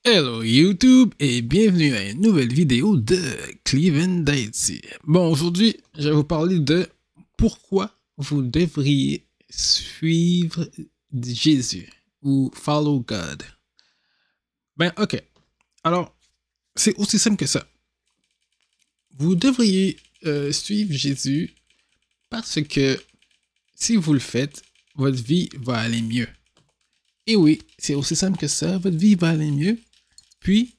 Hello YouTube et bienvenue à une nouvelle vidéo de Cleveland Daisy. Bon, aujourd'hui, je vais vous parler de pourquoi vous devriez suivre Jésus ou follow God. Ben, ok. Alors, c'est aussi simple que ça. Vous devriez suivre Jésus parce que si vous le faites, votre vie va aller mieux. Et oui, c'est aussi simple que ça, votre vie va aller mieux. Puis,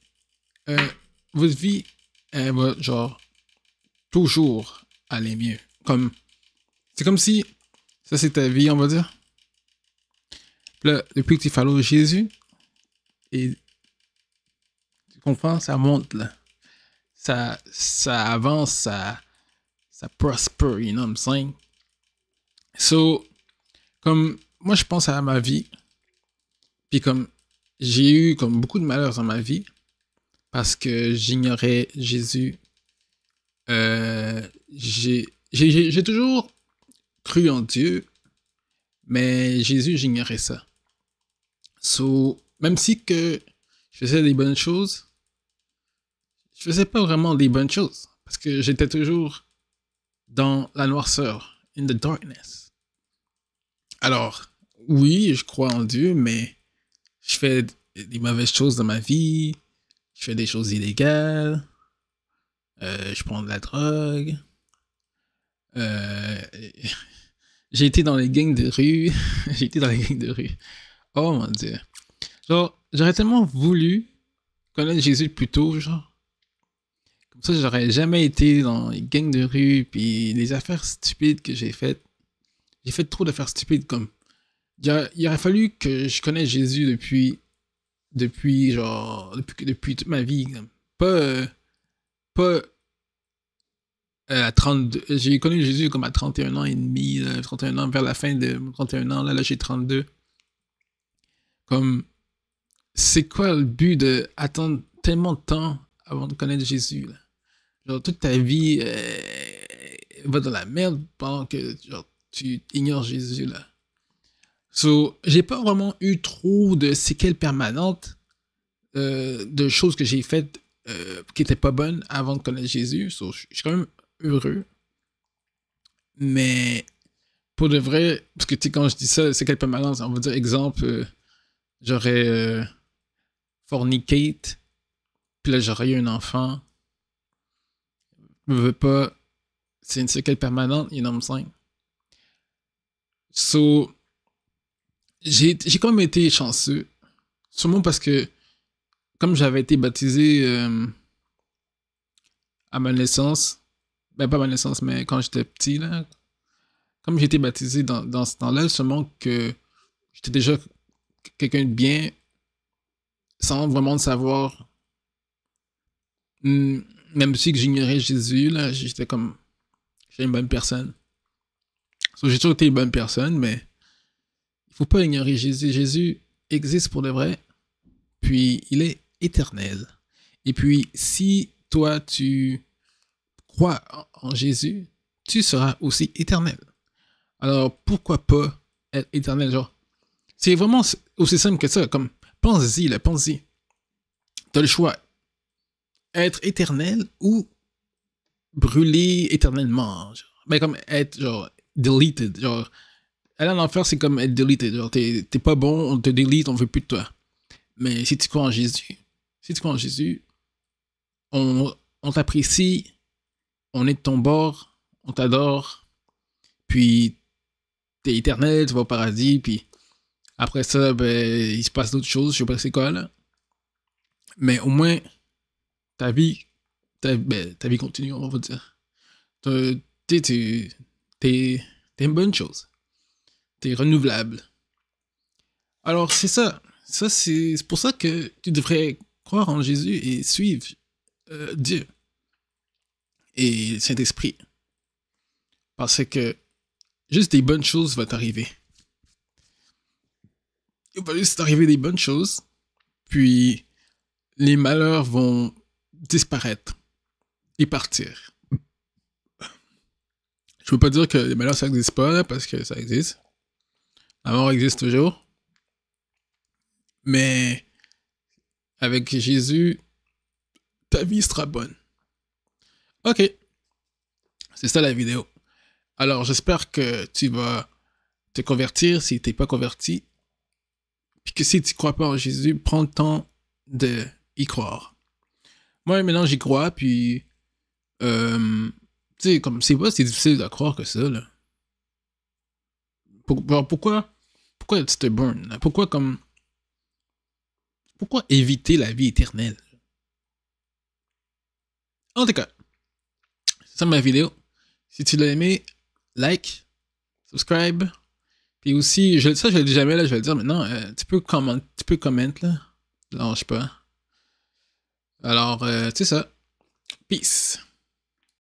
votre vie, elle va, genre, toujours aller mieux. C'est comme si, ça c'est ta vie, on va dire. Puis là, depuis que tu follow Jésus, et tu comprends, ça monte, là. Ça avance, ça prosper, you know what I'm saying? So, comme, moi je pense à ma vie, puis comme, j'ai eu comme beaucoup de malheurs dans ma vie, parce que j'ignorais Jésus. J'ai toujours cru en Dieu, mais Jésus, j'ignorais ça. So, même si que je faisais des bonnes choses, je faisais pas vraiment des bonnes choses, parce que j'étais toujours dans la noirceur, in the darkness. Alors, oui, je crois en Dieu, mais je fais des mauvaises choses dans ma vie, je fais des choses illégales, je prends de la drogue, j'ai été dans les gangs de rue, j'ai été dans les gangs de rue. Oh mon dieu. Genre, j'aurais tellement voulu connaître Jésus plus tôt, genre. Comme ça, j'aurais jamais été dans les gangs de rue, puis les affaires stupides que j'ai faites. J'ai fait trop d'affaires stupides, comme... Il aurait fallu que je connaisse Jésus depuis toute ma vie. Comme. Pas à 32... J'ai connu Jésus comme à 31 ans et demi, 31 ans, vers la fin de 31 ans, là j'ai 32. Comme... C'est quoi le but de attendre tellement de temps avant de connaître Jésus, là? Genre, toute ta vie va dans la merde pendant que genre, tu ignores Jésus, là. So, j'ai pas vraiment eu trop de séquelles permanentes de choses que j'ai faites qui étaient pas bonnes avant de connaître Jésus. So, je suis quand même heureux. Mais pour de vrai, parce que tu sais, quand je dis ça, séquelles permanentes, on va dire exemple, j'aurais fornicate, puis là j'aurais eu un enfant. Je veux pas, c'est une séquelle permanente, you know what I'm saying? So, j'ai quand même été chanceux. Sûrement parce que, comme j'avais été baptisé à ma naissance, ben pas à ma naissance, mais quand j'étais petit, là, comme j'ai été baptisé dans ce temps-là, sûrement que j'étais déjà quelqu'un de bien, sans vraiment le savoir. Même si que j'ignorais Jésus, là, j'étais une bonne personne. So, j'ai toujours été une bonne personne, mais il faut pas ignorer Jésus. Jésus existe pour de vrai, puis il est éternel. Et puis, si toi, tu crois en Jésus, tu seras aussi éternel. Alors, pourquoi pas être éternel, genre? C'est vraiment aussi simple que ça, comme, pense-y, là, pense-y. T'as le choix. Être éternel ou brûler éternellement. Genre. Mais comme être, genre, deleted, genre... Aller en enfer, c'est comme être deleted. Genre, t'es pas bon, on te delete, on veut plus de toi. Mais si tu crois en Jésus, on t'apprécie, on est de ton bord, on t'adore, puis t'es éternel, tu vas au paradis, puis après ça, ben, il se passe d'autres choses, je sais pas c'est quoi, là. Mais au moins, ta vie continue, on va dire. T'es une bonne chose. T'es renouvelable. Alors, c'est ça. C'est pour ça que tu devrais croire en Jésus et suivre Dieu et le Saint-Esprit. Parce que juste des bonnes choses vont t'arriver. Il va juste t'arriver des bonnes choses, puis les malheurs vont disparaître et partir. Je veux pas dire que les malheurs ça n'existe pas, là, parce que ça existe. La mort existe toujours. Mais avec Jésus, ta vie sera bonne. Ok, c'est ça la vidéo. Alors, j'espère que tu vas te convertir si tu n'es pas converti. Puis que si tu ne crois pas en Jésus, prends le temps d'y croire. Moi, maintenant, j'y crois, puis... tu sais, comme c'est pas si difficile de croire que ça, là. Pourquoi tu te burn? Là? Pourquoi éviter la vie éternelle? En tout cas, c'est ça ma vidéo. Si tu l'as aimé, like, subscribe. Puis aussi, je le dis jamais, là, je vais le dire maintenant, tu peux commenter, là. Lâche pas. Alors, c'est ça. Peace.